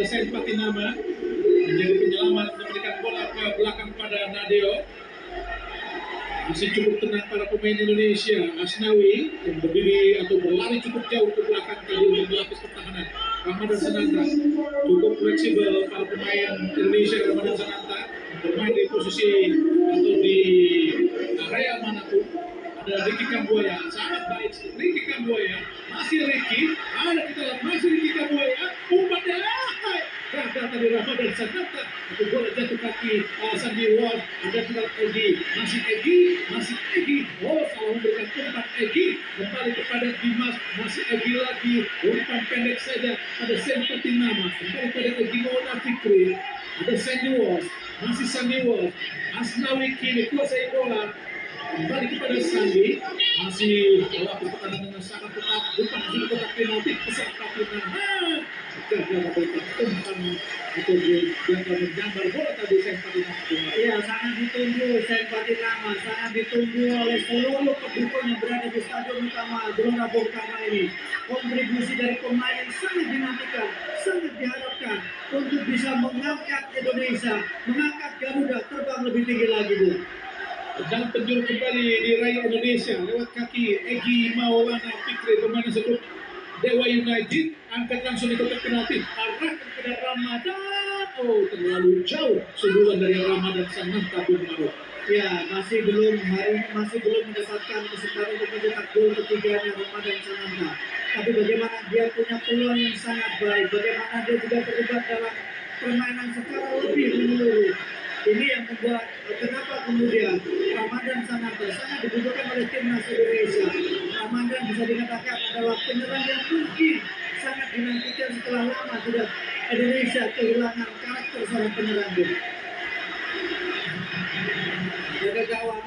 Said Patinama menjadi penyelamat memberikan bola ke belakang pada Nadeo. Masih cukup tenang para pemain Indonesia. Asnawi yang berdiri atau berlari cukup jauh ke belakang tadi untuk melapis pertahanan. Ramadan Sananta cukup fleksibel para pemain Indonesia. Ramadan Sananta bermain di posisi atau di area manapun. Ada Ricky Kamboya, sangat baik. Ricky Kamboya, masih Ricky. Ada kita lihat masih Ricky Kamboya. Umpannya gagal tadi Ramadan Sananta. Itu bola jatuh kaki Sandy Ward. Ada kita Egy, masih Egy. Oh, salah memberikan umpan Egy. Kembali kepada Dimas, masih Egy lagi. Umpan pendek saja. Ada Sempati Nama. Kembali pada Egy Maulana Fikri. Ada Sandy Ward, masih Sandy Ward. Asnawi kini kuasai bola. Kembali kepada Sandi, masih melakukan pertahanan dengan sangat ketat. Umpan masih kotak penalti peserta final. Gagal memberikan umpan atau gagal menjambar bola tadi Sempati Nama. Ya, sangat ditunggu Sempati Nama, sangat ditunggu oleh seluruh pendukung yang berada di stadion utama Gelora Bung Karno ini. Kontribusi dari pemain yang sangat dinantikan, sangat diharapkan untuk bisa mengangkat Indonesia, mengangkat Garuda terbang lebih tinggi lagi, Bu. Dan penjuru kembali diraih Indonesia lewat kaki Egy Maulana Fikri, pemain sebelum Dewa United. Angkat langsung di kotak penalti, arahkan kepada Ramadan. Oh, terlalu jauh sundulan dari Ramadan Sananta, Bung Maruf. Ya, masih belum mendapatkan kesempatan untuk mencetak gol ketiganya Ramadan Sananta. Tapi bagaimana dia punya peluang yang sangat baik, bagaimana dia juga terlibat dalam permainan secara lebih menyeluruh. Ini yang membuat kenapa kemudian Ramadan Sananta sangat dibutuhkan oleh timnas Indonesia. Ramadan bisa dikatakan adalah penyerang yang mungkin sangat dinantikan setelah lama tidak Indonesia kehilangan karakter seorang penyerang. Jaga gawang.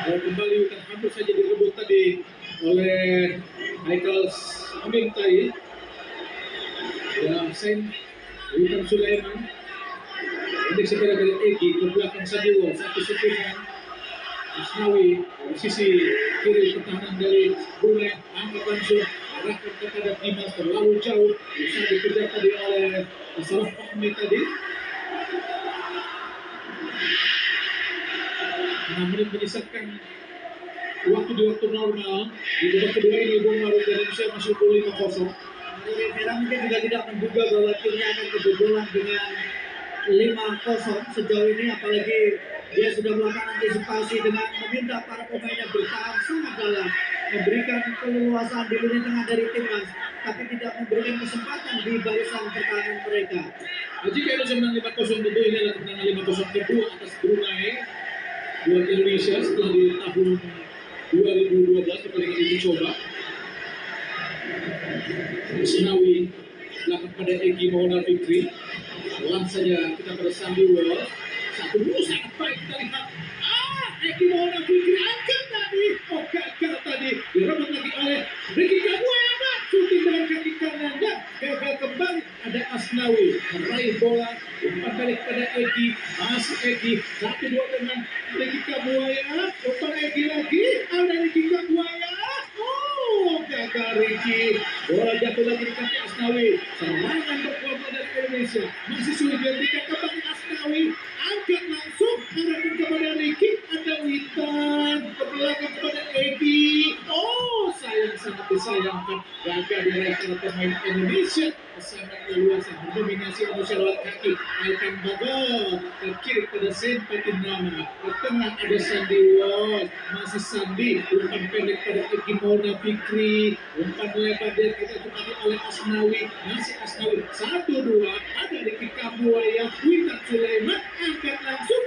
Kembali hampir saja direbut tadi oleh Michael Amin tadi. Ya, Sen Witan Sulaiman. Ini segera dari Egy ke belakang Sadiwo, satu sentuhan. Asnawi di sisi kiri pertahanan dari Brunei, angkat langsung arahkan kepada Dimas, terlalu jauh bisa dikejar tadi oleh Asraf Fahmi tadi. 6 menit menyisakan waktu di waktu normal. Di babak kedua ini Bung Maruf dan Indonesia masuk 5-0. Rivera mungkin juga tidak menduga bahwa timnya akan kebobolan dengan 5-0 sejauh ini, apalagi dia sudah melakukan antisipasi dengan meminta para pemainnya bertahan sangat dalam, memberikan keleluasaan di lini tengah dari timnas, tapi tidak memberikan kesempatan di barisan pertahanan mereka. Jika Indonesia menang 5-0, tentu ini adalah kemenangan 5-0 kedua atas Brunei buat Indonesia setelah di tahun 2012 pertandingan uji coba. Asnawi belakang pada Egy Maulana Fikri. Langsung saja kita pada Sandy Wall. Satu dulu sangat baik kita lihat. Egy Maulana Fikri angkat tadi. Oh gagal tadi. Direbut lagi oleh Ricky Kabuaya. Shooting dengan kaki kanan dan gagal kembali. Ada Asnawi meraih bola. Umpan balik pada Egy. Masih Egy. 1-2 dengan Ricky Kabuaya. Umpan Egy lagi. Ada Ricky Kabuaya. Gagal Ricky. Bola jatuh lagi di kaki Asnawi. Serangan berkelompok dari Indonesia. Masih sulit dihentikan kembali Asnawi. Angkat langsung. Arahkan kepada Ricky. Ada Witan. Ke kepada Egy. Sayang, sangat disayangkan. Gagal diraih oleh pemain Indonesia. Sangat leluasa mendominasi Indonesia lewat kaki. Alkan Bagol ke kiri pada Sempati Nama. Ke tengah ada Sandy Wall. Masih Sandy. Umpan pendek pada Egy Maulana Fikri. Umpan lebar dia kita tepati oleh Asnawi. Masih Asnawi. 1-2. Ada Ricky Kabuaya. Witan Sulaiman. Angkat langsung.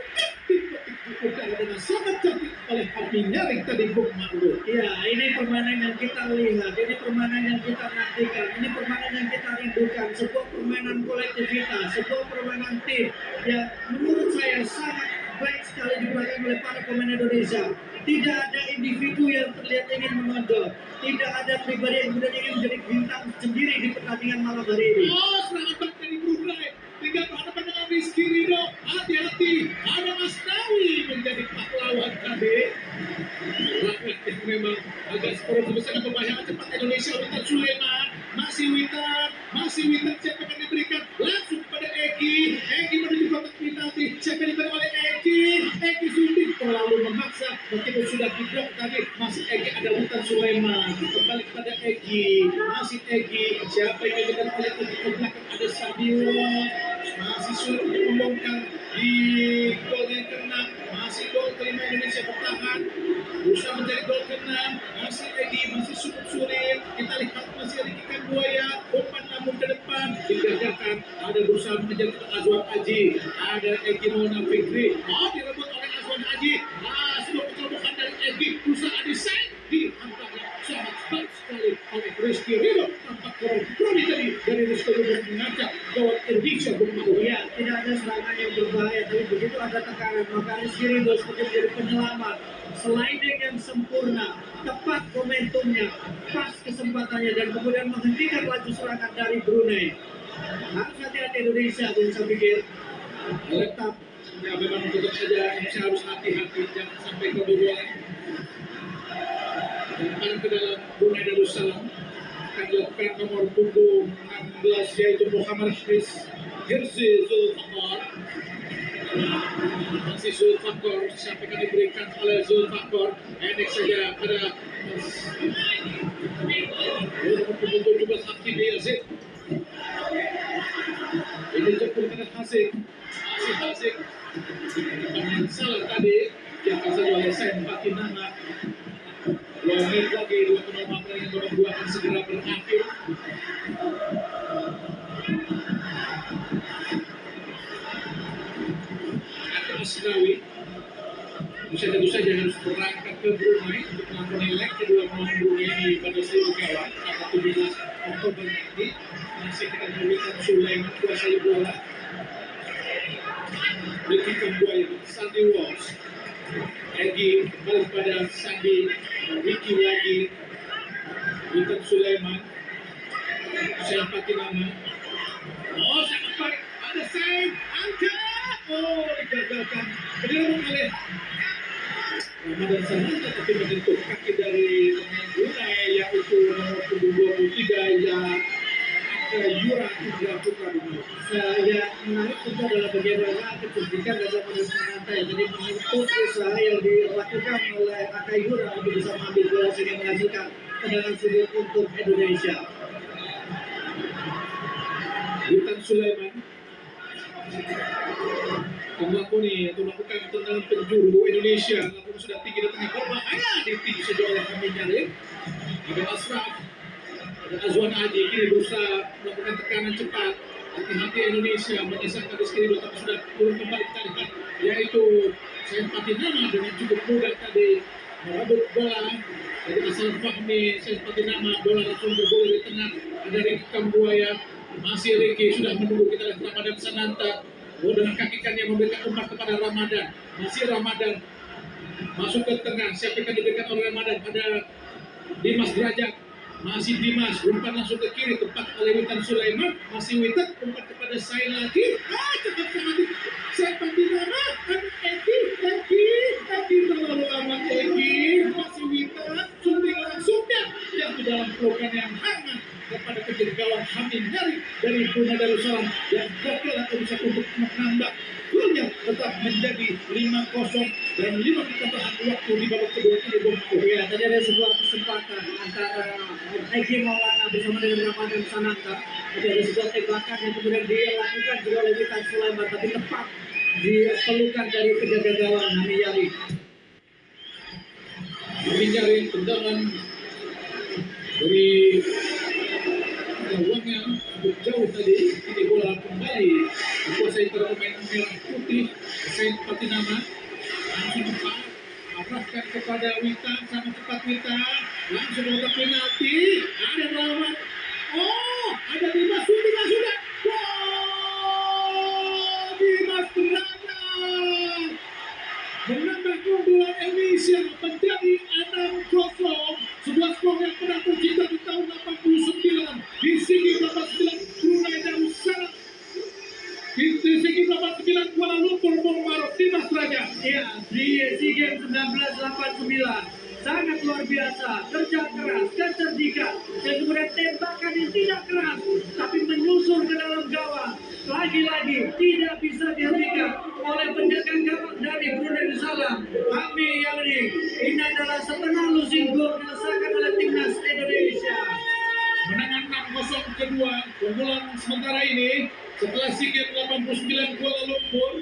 Udara dengan sangat cantik oleh Abi Nyaring tadi Bung Marlo. Ya, ini permainan yang kita lihat, ini permainan yang kita nantikan, ini permainan yang kita rindukan, sebuah permainan kolektivitas, sebuah permainan tim yang menurut saya sangat baik sekali dimainkan oleh para pemain Indonesia. Tidak ada individu yang terlihat ingin menonjol, tidak ada pribadi yang kemudian ingin menjadi bintang sendiri di pertandingan malam hari ini. Serangan balik dari Brunei. Tinggal berhadapan dengan Rizky Ridho. Hati-hati. Ada Asnawi menjadi pahlawan tadi. Rakyat yang memang agak seperti besar pembahasan cepat Indonesia. Witan Sulaiman. Masih Witan. Siapa akan diberikan? Langsung pada Egy. Egy menuju kotak penalti. Siapa yang diberikan oleh Egy? Egy shooting terlalu memaksa. Meskipun sudah diblok tadi. Masih Egy, ada Witan Sulaiman. Kembali pada Egy. Masih Egy. Siapa yang diberikan oleh Egy? Ke belakang ada Sadio. Masih sulit untuk membongkar di gol yang ke-6. Masih gol kelima Indonesia bertahan. Berusaha menjadi gol ke-6. Masih Egy, masih sulit. Kita lihat masih Ricky Kabuaya. Umpan namun ke depan digagalkan. Ada berusaha mengejar Azwan Aji. Ada Egy Maulana Fikri. Direbut oleh Azwan Aji. Sudah pencerobohan dari Egy. Berusaha desain. Dihantarnya sangat baik sekali oleh Rizky Ridho. Tampak kompromi tadi dari Rizky Ridho mengajak gawat Indonesia bermain. Ya, tidak ada serangan yang berbahaya, tapi begitu ada tekanan, maka Rizky Ridho seperti menjadi penyelamat. Sliding yang sempurna, tepat momentumnya, pas kesempatannya, dan kemudian menghentikan laju serangan dari Brunei. Harus hati-hati Indonesia, saya pikir. Tetap, ya memang tetap saja Indonesia harus hati-hati, jangan sampai kebobolan. Dan ke dalam Brunei Darussalam akan dilakukan nomor punggung 16 yaitu Muhammad Hirzi Zulfaqar. Masih Zulfaqar, siapa yang diberikan oleh Zulfaqar. Enek saja pada nomor punggung 17 Hakim Yazid. Ini jemput kepada Hasik. Masih Hasik. Yang salah tadi diangkat saja oleh Sempati Nama. 2 menit lagi, 2 penumpang yang nomor 2 akan segera berakhir. Asnawi bisa tentu saja harus berangkat ke Brunei untuk melakukan leg kedua melawan Brunei ini pada seluruh kawan tanggal 17 Oktober nanti. Masih kita Witan Sulaiman kuasai bola. Ricky Kabuaya, Sandy Walsh. Egy kembali pada Sandy. Ricky lagi. Witan Sulaiman. Sempati Nama. Sangat baik. Ada save. Angkat. Digagalkan. Direbut oleh Ramadan Sananta, tapi menyentuh kaki dari pemain Brunei yaitu nomor 23 Yura Indra Putra Bumi. Saya menarik itu adalah bagaimana kecerdikan dari Ramadan Sananta ya. Jadi menyentuh usaha yang dilakukan oleh Yura untuk bisa mengambil bola sehingga menghasilkan tendangan sudut untuk Indonesia. Witan Sulaiman melakukan tendangan penjuru Indonesia, namun sudah tinggi di tengah berbahaya, ditinggi saja oleh Amin Nyaring. Ada Asraf, ada Azwan Aji, kini berusaha melakukan tekanan cepat. Hati-hati Indonesia menyisakan Rizky Ridho, tapi sudah turun kembali kita lihat, yaitu Sempati Nama dengan cukup mudah tadi merebut bola dari asal Fahmi Said Patinama, bola langsung bergulir di tengah, ada Ricky Kambuaya, masih Ricky sudah menunggu, kita lihat Ramadan Sananta, dengan kaki kanan yang memberikan umpan kepada Ramadan, masih Ramadan masuk ke tengah, siapa yang diberikan oleh Ramadan, ada Dimas Derajat, masih Dimas, umpan langsung ke kiri, tepat oleh Witan Sulaiman, masih Witan, umpan kepada Sain lagi, cepat sekali, Sain Patinama, ada Eki terlalu lama Eki, masih Witan, sunting langsungnya, yang ke dalam pelukan yang hangat, kepada penjaga gawang Hamid dari Brunei Darussalam yang gagal atau bisa untuk menambah golnya tetap menjadi 5-0 dan 5 tambahan waktu di babak kedua ini. Ya, tadi ada sebuah kesempatan antara Egy Maulana bersama dengan Ramadan Sananta. Jadi ada sebuah tembakan yang kemudian dilakukan juga oleh Witan Sulaiman, tapi tepat di pelukan dari penjaga gawang Hamid. Mencari tendangan dari gawangnya jauh tadi, ini bola kembali dikuasai oleh pemain merah putih Said Patinama, langsung cepat arahkan kepada Wita, sama cepat Wita, langsung ke penalti, ada lawan, ada Dimas, Dimas sudah, Dimas Derajat menambah keunggulan Indonesia menjadi 6-0. Sebuah skor yang pernah tercipta di tahun 89 di Sigi 89 Brunei Darussalam, di Sigi 89 Kuala Lumpur, Bung Marok, Dimas Derajat. Ya, di SEA Games 1989 sangat luar biasa, kerja keras, kecerdikan, dan kemudian tembakan yang tidak keras tapi menyusul ke dalam gawang, lagi-lagi tidak bisa dihentikan oleh penjaga gawang dari Brunei Darussalam, Hamid Yamani. Ini adalah setengah losing goal dirasakan oleh timnas Indonesia. Menangan 6-0 kedua keunggulan sementara ini setelah SEA Games 89 Kuala Lumpur,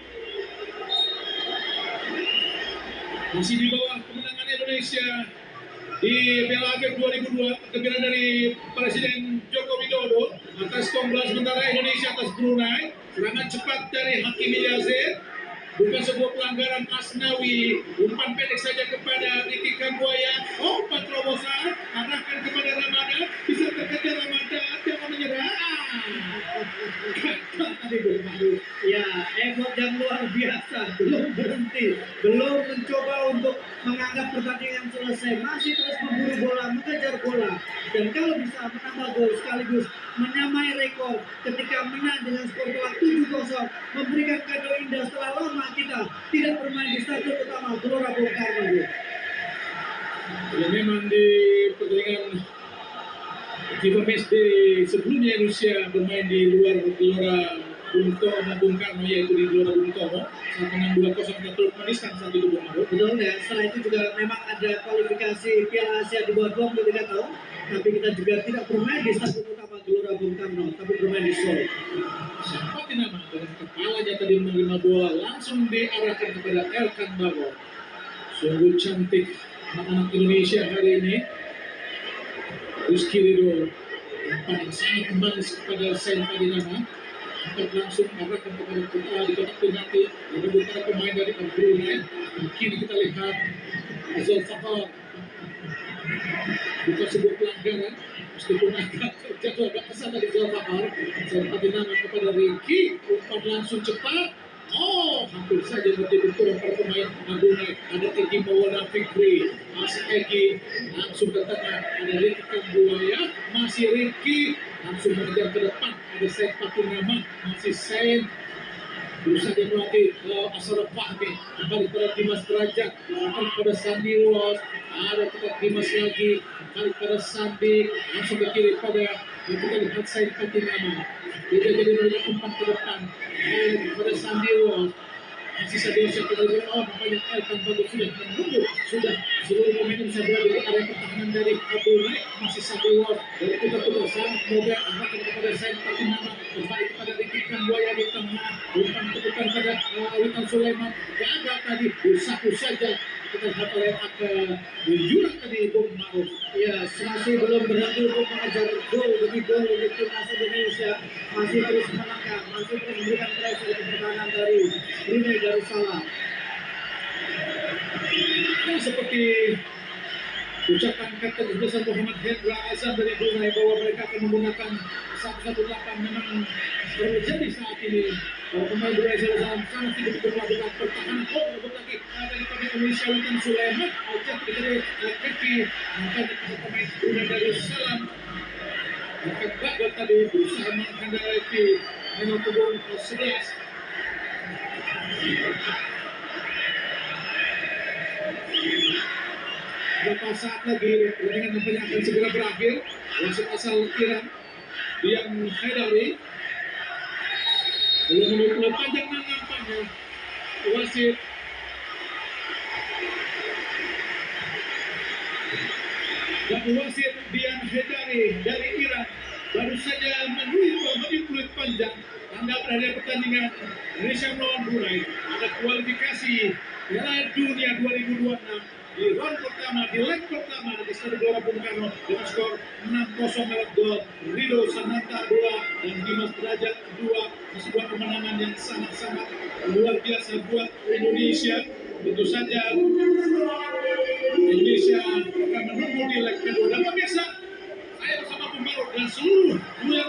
masih di bawah kemenangan Indonesia di Piala AFF 2002, kegembiraan dari Presiden Joko Widodo atas keunggulan sementara Indonesia atas Brunei. Serangan cepat dari Hakimi Yazid, bukan sebuah pelanggaran Asnawi, umpan pendek saja kepada Ricky Kambuaya, umpan terobosan, arahkan kepada Ramadan, bisa terkejar Ramadan, jangan menyerah. Tadi bermalu. Ya, effort yang luar biasa, belum berhenti, belum mencoba untuk menganggap pertandingan selesai, masih terus memburu bola, mengejar bola, dan kalau bisa menambah gol sekaligus menyamai rekor ketika menang dengan skor telak 7-0, memberikan kado indah setelah lama kita tidak bermain di stadion utama Gelora Bung Karno. Ya, memang di pertandingan FIFA Matchday sebelumnya Indonesia bermain di luar Gelora Bung Karno, yaitu di Gelora Bung Karno, saat menang 2-0 ke Turkmenistan saat itu, Bung Maruf. Betul ya, setelah itu juga memang ada kualifikasi Piala Asia di bawah 23 tahun, tapi kita juga tidak bermain di stadion utama Gelora Bung Karno, tapi bermain di Solo. Siapa nama dengan kepalanya tadi menerima bola langsung diarahkan kepada Elkan Bago. Sungguh cantik anak-anak Indonesia hari ini. Rizky Ridho, umpan yang sangat manis kepada Sain Patinama, angkat langsung arahkan kepada di kotak penalti, lalu para pemain dari Brunei. Kini kita lihat Azal Fakar, bukan sebuah pelanggaran, meskipun agak jatuh agak kesal dari Azal Fakar. Sain Patinama kepada Ricky, umpan langsung cepat. Hampir saja menjadi benturan para pemain Brunei. Ada Egy Maulana Fikri, masih Egy langsung ke tengah, ada Ricky Kambuaya, masih Ricky langsung mengejar ke depan, ada Said Patinama, masih Said berusaha dia melatih Ashraf Fahmi, kembali pada Dimas Derajat, kembali pada Sandi Walsh, ada tetap Dimas lagi, kembali pada Sandi, langsung ke kiri pada kita lihat Said Patinama, tidak jadi banyak umpan ke depan, pada Sandi Walsh, masih Sandi Walsh yang kita lihat, nampaknya Elkan Bago sudah menunggu, sudah seluruh pemain bisa berada di area pertahanan dari Brunei, masih Sandi Walsh dari putar-putar sangat mudah, arahkan kepada Said Patinama, kembali kepada Ricky Kambuaya di tengah, umpan keputar pada Witan Sulaiman, gagal tadi, satu saja kita lihat oleh Yurang tadi, Bung Maruf. Ya, masih belum berhenti untuk mengejar gol demi gol untuk timnas Indonesia, masih terus menekan, masih terus memberikan pressure ke pertahanan dari Brunei Darussalam. Ya, seperti ucapan Kapten Besar Muhammad Hendra Azam dari Brunei bahwa mereka akan menggunakan 118 memang terjadi saat ini. Pemain Brunei Darussalam sangat tidak berlakukan pertahanan. Rebut lagi dari pemain Indonesia Witan Sulaiman. Jatuh dari kaki pemain Brunei Darussalam. Maka gagal tadi berusaha menghadapi nomor punggung 11. Beberapa saat lagi pertandingan nampaknya akan segera berakhir. Wasit asal Iran yang Haidari belum menurut panjang nampaknya wasit dan wasit Dian Haidari dari Iran baru saja menulis panjang tanda berakhir pertandingan Indonesia melawan Brunei. Ada kualifikasi Piala Dunia 2026 di round pertama, di leg pertama di Stadion Gelora Bung Karno dengan skor 6-0 lewat gol Rido Sananta 2 dan Dimas Derajat 2 di sebuah kemenangan yang sangat-sangat luar biasa buat Indonesia. Tentu saja Indonesia akan menunggu di leg kedua dan pemirsa, saya bersama Pembarut dan seluruh dunia